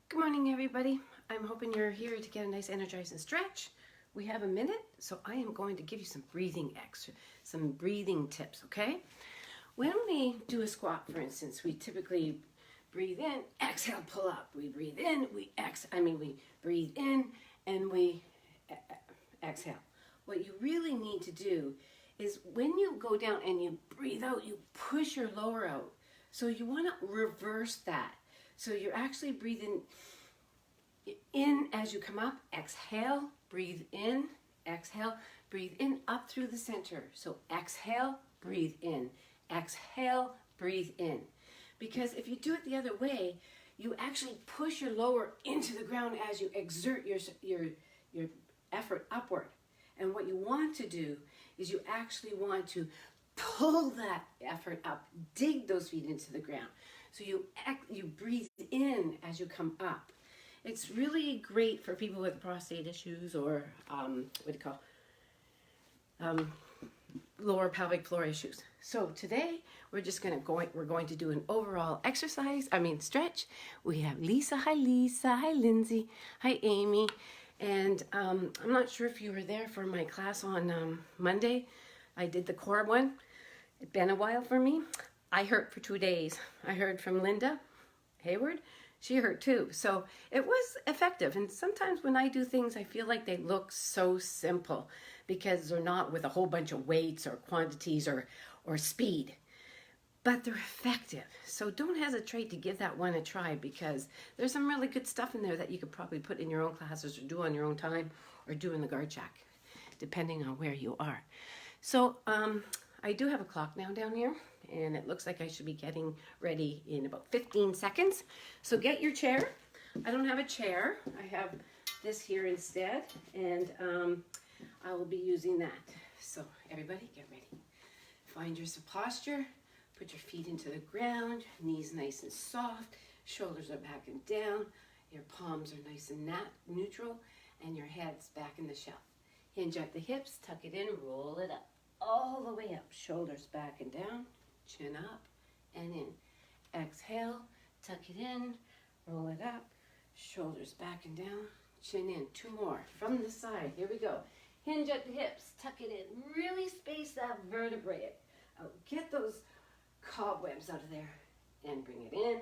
Good morning, everybody. I'm hoping you're here to get a nice energizing stretch. We have a minute, so I am going to give you some breathing tips, okay? When we do a squat, for instance, we typically breathe in, exhale, pull up. We breathe in, we breathe in and we exhale. What you really need to do is when you go down and you breathe out, you push your lower out. So you want to reverse that. So you're actually breathing in as you come up, exhale, breathe in, exhale, breathe in up through the center. So exhale, breathe in, exhale, breathe in. Because if you do it the other way, you actually push your lower into the ground as you exert your effort upward. And what you want to do is you actually want to pull that effort up, dig those feet into the ground. So you breathe in as you come up. It's really great for people with prostate issues or lower pelvic floor issues. So today we're going to do an overall stretch. We have Lisa. Hi Lisa. Hi Lindsay. Hi Amy. And I'm not sure if you were there for my class on Monday. I did the core one. It's been a while for me. I hurt for 2 days. I heard from Linda Hayward. She hurt too. So it was effective. And sometimes when I do things, I feel like they look so simple because they're not with a whole bunch of weights or quantities or speed. But they're effective. So don't hesitate to give that one a try because there's some really good stuff in there that you could probably put in your own classes or do on your own time or do in the guard shack, depending on where you are. So I do have a clock now down here, and it looks like I should be getting ready in about 15 seconds. So get your chair. I don't have a chair. I have this here instead, and I will be using that. So everybody get ready. Find your posture. Put your feet into the ground, knees nice and soft, shoulders are back and down, your palms are nice and neutral, and your head's back in the shell. Hinge at the hips, tuck it in, roll it up, all the way up, shoulders back and down, chin up and in. Exhale, tuck it in, roll it up, shoulders back and down, chin in. 2 more from the side. Here we go. Hinge at the hips, tuck it in, really space that vertebrae out. Get those cobwebs out of there and bring it in.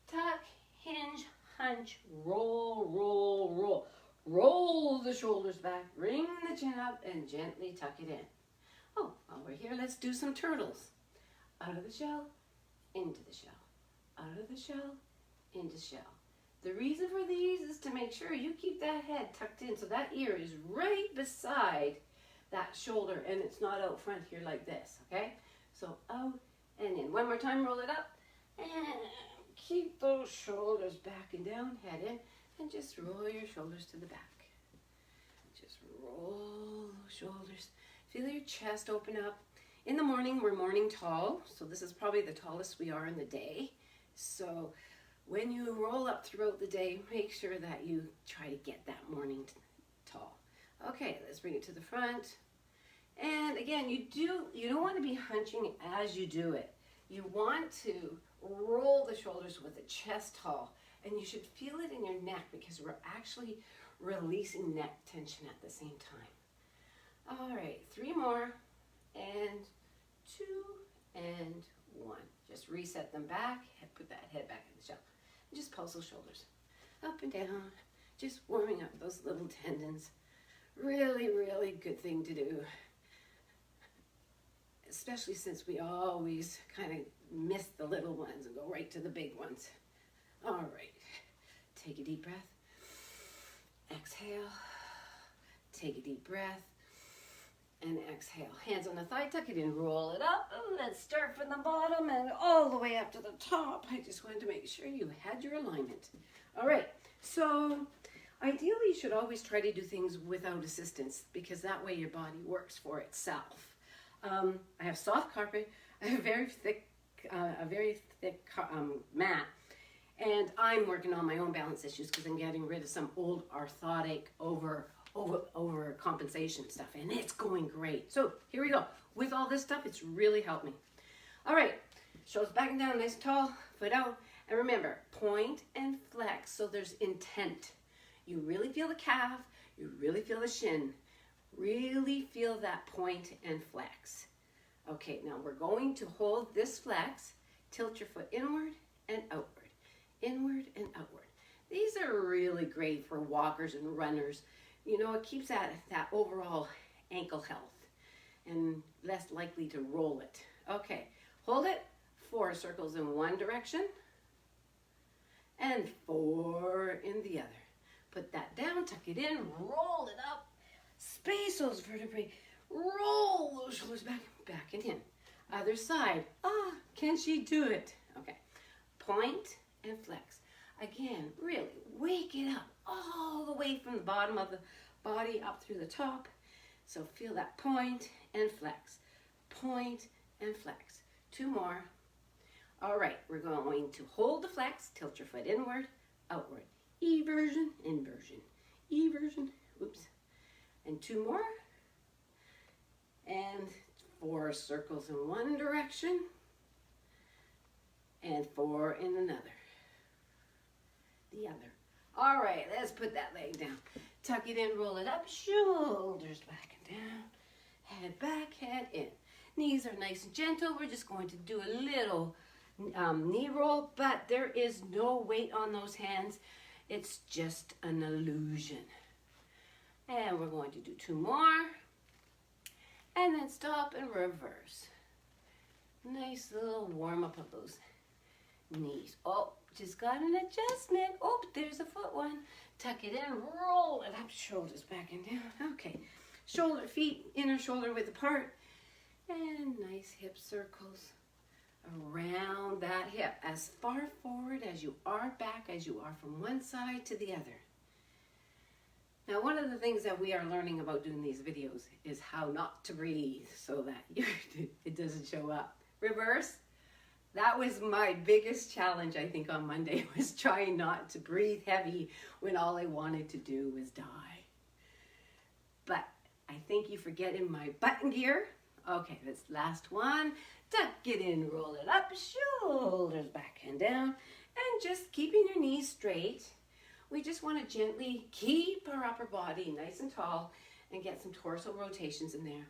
Tuck, hinge, hunch, roll, roll, roll. Roll the shoulders back, bring the chin up, and gently tuck it in. Oh, while we're here, let's do some turtles. Out of the shell, into the shell. Out of the shell, into shell. The reason for these is to make sure you keep that head tucked in so that ear is right beside that shoulder and it's not out front here like this, okay? So out and in. One more time, roll it up. And keep those shoulders back and down, head in, and just roll your shoulders to the back. Just roll those shoulders. Feel your chest open up. In the morning, we're morning tall, so this is probably the tallest we are in the day. So when you roll up throughout the day, make sure that you try to get that morning tall. Okay, let's bring it to the front. And again, you don't want to be hunching as you do it. You want to roll the shoulders with the chest tall, and you should feel it in your neck because we're actually releasing neck tension at the same time. All right, 3 more, and 2, and 1. Just reset them back, put that head back in the shell, and just pulse those shoulders up and down, just warming up those little tendons. Really, really good thing to do. Especially since we always kind of miss the little ones and go right to the big ones. All right, take a deep breath. Exhale, take a deep breath, and exhale. Hands on the thigh, tuck it in, roll it up. Let's start from the bottom and all the way up to the top. I just wanted to make sure you had your alignment. All right, so ideally you should always try to do things without assistance because that way your body works for itself. I have soft carpet, I have a very thick mat, and I'm working on my own balance issues because I'm getting rid of some old orthotic over compensation stuff, and it's going great. So here we go. With all this stuff, it's really helped me. All right, shoulders back and down, nice and tall, foot out, and remember, point and flex flex, so there's intent. You really feel the calf, you really feel the shin. Really feel that point and flex. Okay, now we're going to hold this flex, tilt your foot inward and outward, inward and outward. These are really great for walkers and runners. You know, it keeps that overall ankle health and less likely to roll it. Okay, hold it, 4 circles in one direction and 4 in the other. Put that down, tuck it in, roll it up, space those vertebrae, roll those shoulders back and in. Other side. Ah, can she do it? Okay, point and flex. Again, really wake it up all the way from the bottom of the body up through the top. So feel that point and flex, point and flex. 2 more. All right, we're going to hold the flex, tilt your foot inward, outward. Eversion, inversion, eversion, oops. And 2 more. And 4 circles in one direction and 4 in another. The other. All right, let's put that leg down. Tuck it in, roll it up, shoulders back and down, head back, head in. Knees are nice and gentle. We're just going to do a little knee roll, but there is no weight on those hands. It's just an illusion. And we're going to do 2 more. And then stop and reverse. Nice little warm up of those knees. Oh, just got an adjustment. Oh, there's a foot one. Tuck it in, roll it up, shoulders back and down. Okay, shoulder, feet, inner shoulder width apart. And nice hip circles around that hip. As far forward as you are, back as you are from one side to the other. Now, one of the things that we are learning about doing these videos is how not to breathe so that it doesn't show up. Reverse. That was my biggest challenge, I think, on Monday, was trying not to breathe heavy when all I wanted to do was die. But I thank you for getting my button gear. Okay, this last one. Tuck it in, roll it up, shoulders back and down, and just keeping your knees straight. We just want to gently keep our upper body nice and tall and get some torso rotations in there.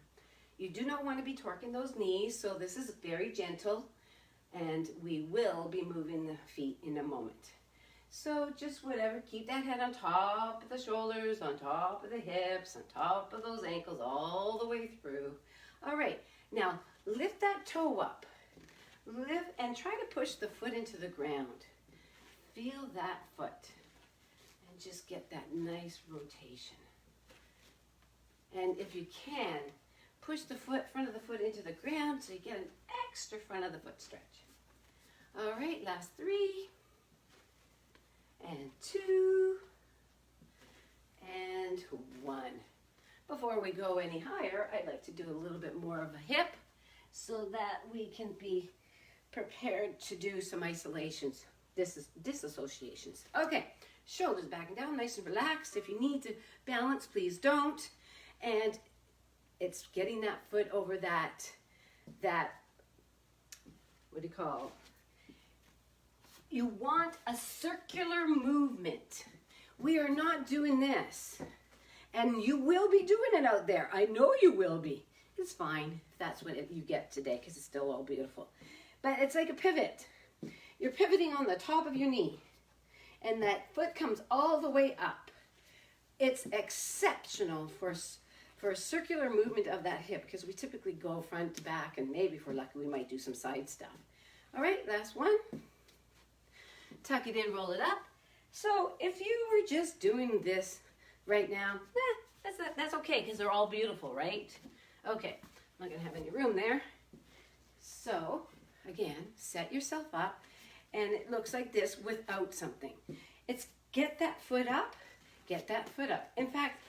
You do not want to be torquing those knees, so this is very gentle, and we will be moving the feet in a moment. So just whatever, keep that head on top of the shoulders, on top of the hips, on top of those ankles, all the way through. All right, now lift that toe up. Lift and try to push the foot into the ground. Feel that foot. And just get that nice rotation. And if you can, push the front of the foot into the ground so you get an extra front of the foot stretch. All right, last 3, and 2, and 1. Before we go any higher, I'd like to do a little bit more of a hip so that we can be prepared to do some isolations, disassociations. Okay, shoulders back and down, nice and relaxed. If you need to balance, please don't. And it's getting that foot over that what do you call? You want a circular movement. We are not doing this. And you will be doing it out there. I know you will be. It's fine if that's what you get today, because it's still all beautiful. But it's like a pivot. You're pivoting on the top of your knee. And that foot comes all the way up. It's exceptional for a circular movement of that hip, because we typically go front to back, and maybe if we're lucky we might do some side stuff. All right, last one. Tuck it in, roll it up. So if you were just doing this right now, that's okay, because they're all beautiful, right? Okay, I'm not going to have any room there. So again, set yourself up, and it looks like this without something. It's get that foot up, get that foot up. In fact,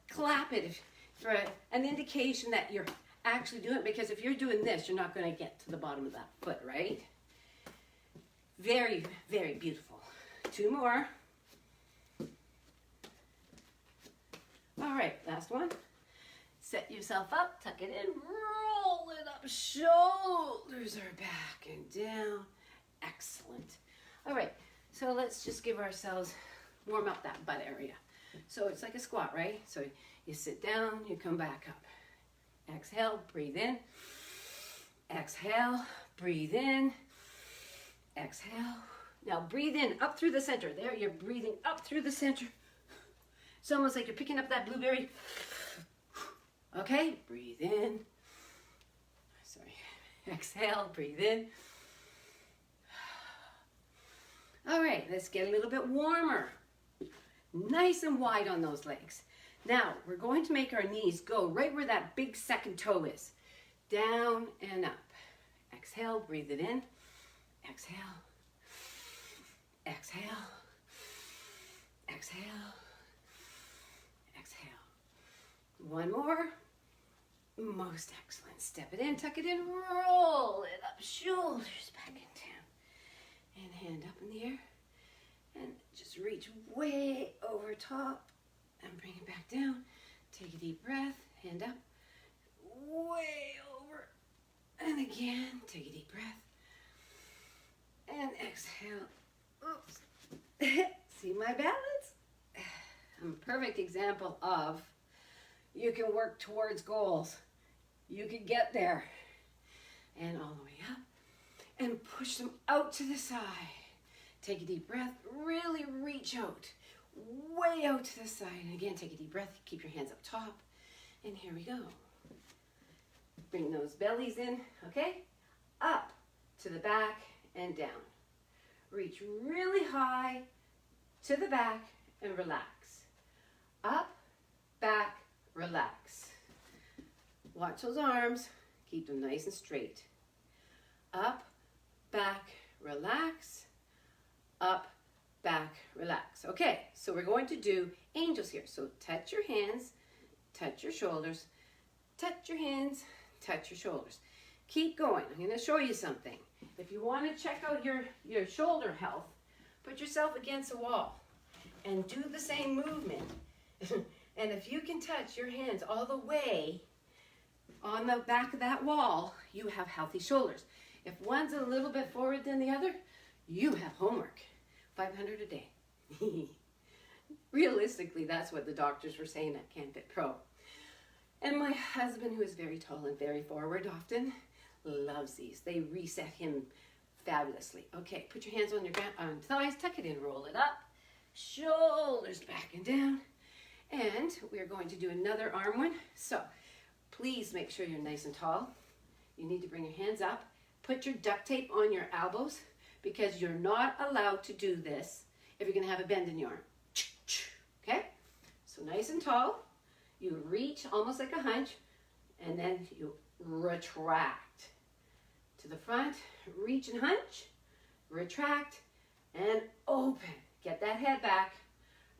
clap it for an indication that you're actually doing it, because if you're doing this, you're not going to get to the bottom of that foot, right? Very, very beautiful. 2 more. All right, last one. Set yourself up, tuck it in, roll it up. Shoulders are back and down. Excellent. All right, So let's just give ourselves, warm up that butt area. So it's like a squat, right? So you sit down, you come back up. Exhale, breathe in. Exhale, breathe in. Exhale. Now breathe in, up through the center. There, you're breathing up through the center. It's almost like you're picking up that blueberry. Okay, breathe in. Sorry. Exhale, breathe in. All right, let's get a little bit warmer. Nice and wide on those legs. Now, we're going to make our knees go right where that big second toe is. Down and up. Exhale, breathe it in. Exhale. Exhale. Exhale. Exhale. One more. Most excellent. Step it in, tuck it in, roll it up. Shoulders back and down. And hand up in the air. And just reach way over top and bring it back down. Take a deep breath, hand up, way over. And again, take a deep breath. And exhale. Oops. See my balance? I'm a perfect example of you can work towards goals. You can get there. And all the way up. And push them out to the side. Take a deep breath, really reach out, way out to the side. And again, take a deep breath, keep your hands up top. And here we go. Bring those bellies in, okay? Up to the back and down. Reach really high to the back and relax. Up, back, relax. Watch those arms, keep them nice and straight. Up, back, relax. Up, back, relax. Okay, so we're going to do angels here. So touch your hands, touch your shoulders, touch your hands, touch your shoulders. Keep going. I'm going to show you something. If you want to check out your shoulder health, put yourself against a wall and do the same movement. And if you can touch your hands all the way on the back of that wall, you have healthy shoulders. If one's a little bit forward than the other, you have homework. 500 a day. Realistically, that's what the doctors were saying at CanFit Pro. And my husband, who is very tall and very forward often, loves these. They reset him fabulously. Okay, put your hands on your thighs, tuck it in, roll it up. Shoulders back and down. And we're going to do another arm one. So please make sure you're nice and tall. You need to bring your hands up. Put your duct tape on your elbows, because you're not allowed to do this if you're going to have a bend in your arm. Okay? So nice and tall. You reach almost like a hunch, and then you retract to the front. Reach and hunch, retract, and open. Get that head back.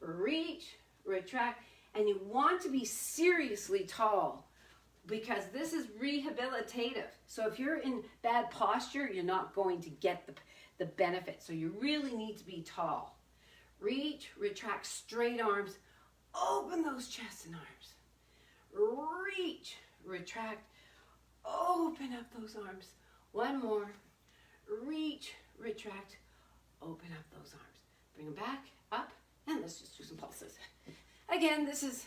Reach, retract, and you want to be seriously tall, because this is rehabilitative. So if you're in bad posture, you're not going to get the benefit. So you really need to be tall. Reach, retract, straight arms. Open those chests and arms. Reach, retract, open up those arms. One more. Reach, retract, open up those arms. Bring them back, up, and let's just do some pulses. Again, this is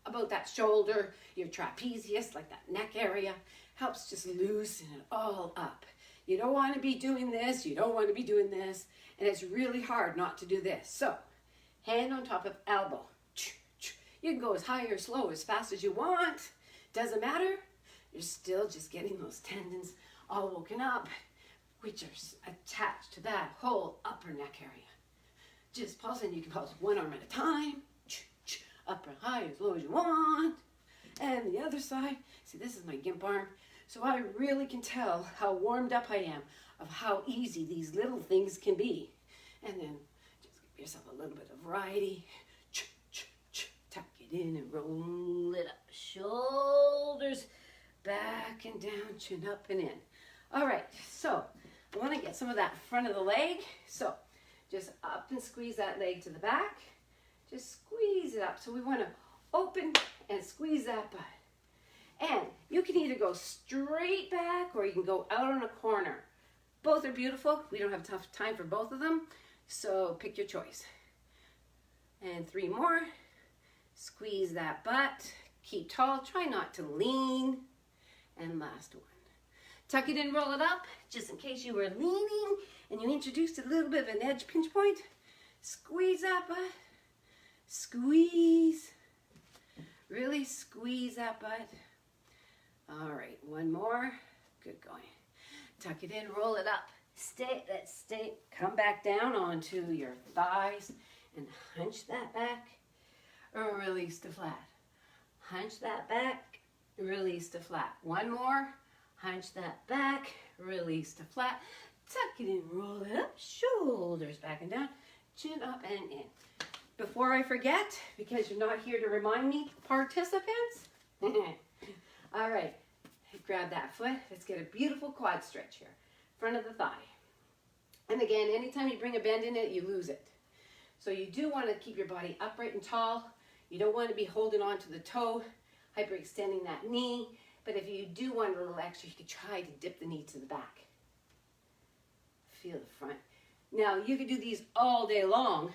about that shoulder, your trapezius, like that neck area. Helps just loosen it all up. You don't want to be doing this, you don't want to be doing this, and it's really hard not to do this. So, hand on top of elbow. You can go as high or slow, as fast as you want. Doesn't matter. You're still just getting those tendons all woken up, which are attached to that whole upper neck area. Just pulse, and you can pulse one arm at a time. Up or high, as low as you want. And the other side. See, this is my gimp arm. So I really can tell how warmed up I am of how easy these little things can be. And then just give yourself a little bit of variety. Tuck it in and roll it up. Shoulders back and down, chin up and in. All right, so I want to get some of that front of the leg. So just up and squeeze that leg to the back. Just squeeze it up. So we want to open and squeeze that butt. And you can either go straight back or you can go out on a corner. Both are beautiful. We don't have enough time for both of them. So pick your choice. And 3 more. Squeeze that butt. Keep tall. Try not to lean. And last one. Tuck it in, roll it up, just in case you were leaning and you introduced a little bit of an edge pinch point. Squeeze that butt. Squeeze. Really squeeze that butt. All right, one more. Good going. Tuck it in, roll it up. Stay, let's stay. Come back down onto your thighs and hunch that back. Or release to flat. Hunch that back, release to flat. One more. Hunch that back, release to flat. Tuck it in, roll it up. Shoulders back and down. Chin up and in. Before I forget, because you're not here to remind me, participants. All right, grab that foot. Let's get a beautiful quad stretch here. Front of the thigh. And again, anytime you bring a bend in it, you lose it. So you do want to keep your body upright and tall. You don't want to be holding on to the toe, hyperextending that knee. But if you do want a little extra, you could try to dip the knee to the back. Feel the front. Now, you could do these all day long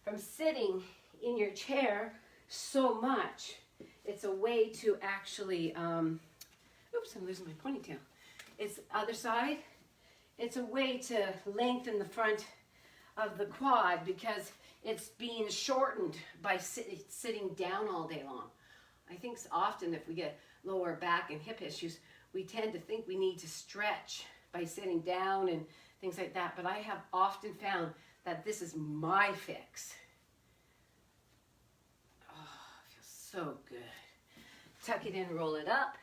from sitting in your chair so much. It's a way to actually, oops, I'm losing my ponytail. It's other side. It's a way to lengthen the front of the quad because it's being shortened by sitting down all day long. I think often if we get lower back and hip issues, we tend to think we need to stretch by sitting down and things like that. But I have often found that this is my fix. Oh, it feels so good. Tuck it in, roll it up.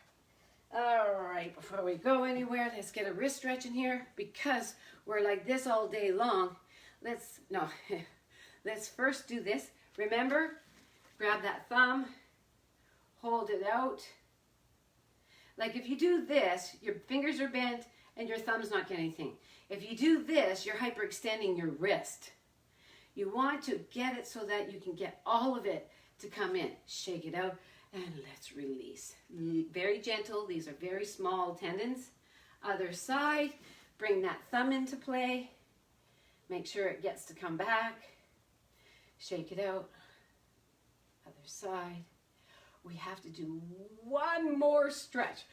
All right, before we go anywhere, let's get a wrist stretch in here because we're like this all day long. Let's first do this. Remember, grab that thumb, hold it out. Like if you do this, your fingers are bent and your thumb's not getting anything. If you do this, you're hyperextending your wrist. You want to get it so that you can get all of it to come in. Shake it out and let's release. Very gentle. These are very small tendons. Other side, bring that thumb into play. Make sure it gets to come back. Shake it out. Other side. We have to do one more stretch.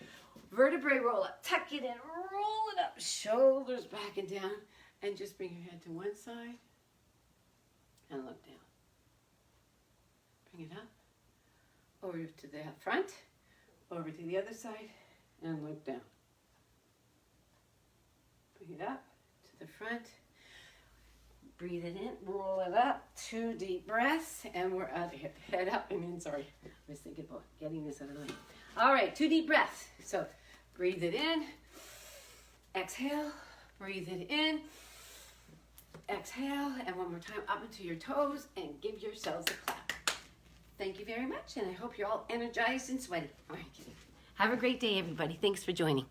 Vertebrae roll up. Tuck it in. Roll it up. Shoulders back and down. And just bring your head to one side. And look down. Bring it up. Over to the front. Over to the other side. And look down. Bring it up to the front. Breathe it in, roll it up, 2 deep breaths, and we're out of here. Head up and in, sorry. I was thinking about getting this out of the way. All right, 2 deep breaths. So breathe it in, exhale, breathe it in, exhale, and one more time up into your toes and give yourselves a clap. Thank you very much, and I hope you're all energized and sweaty. All right, have a great day, everybody. Thanks for joining.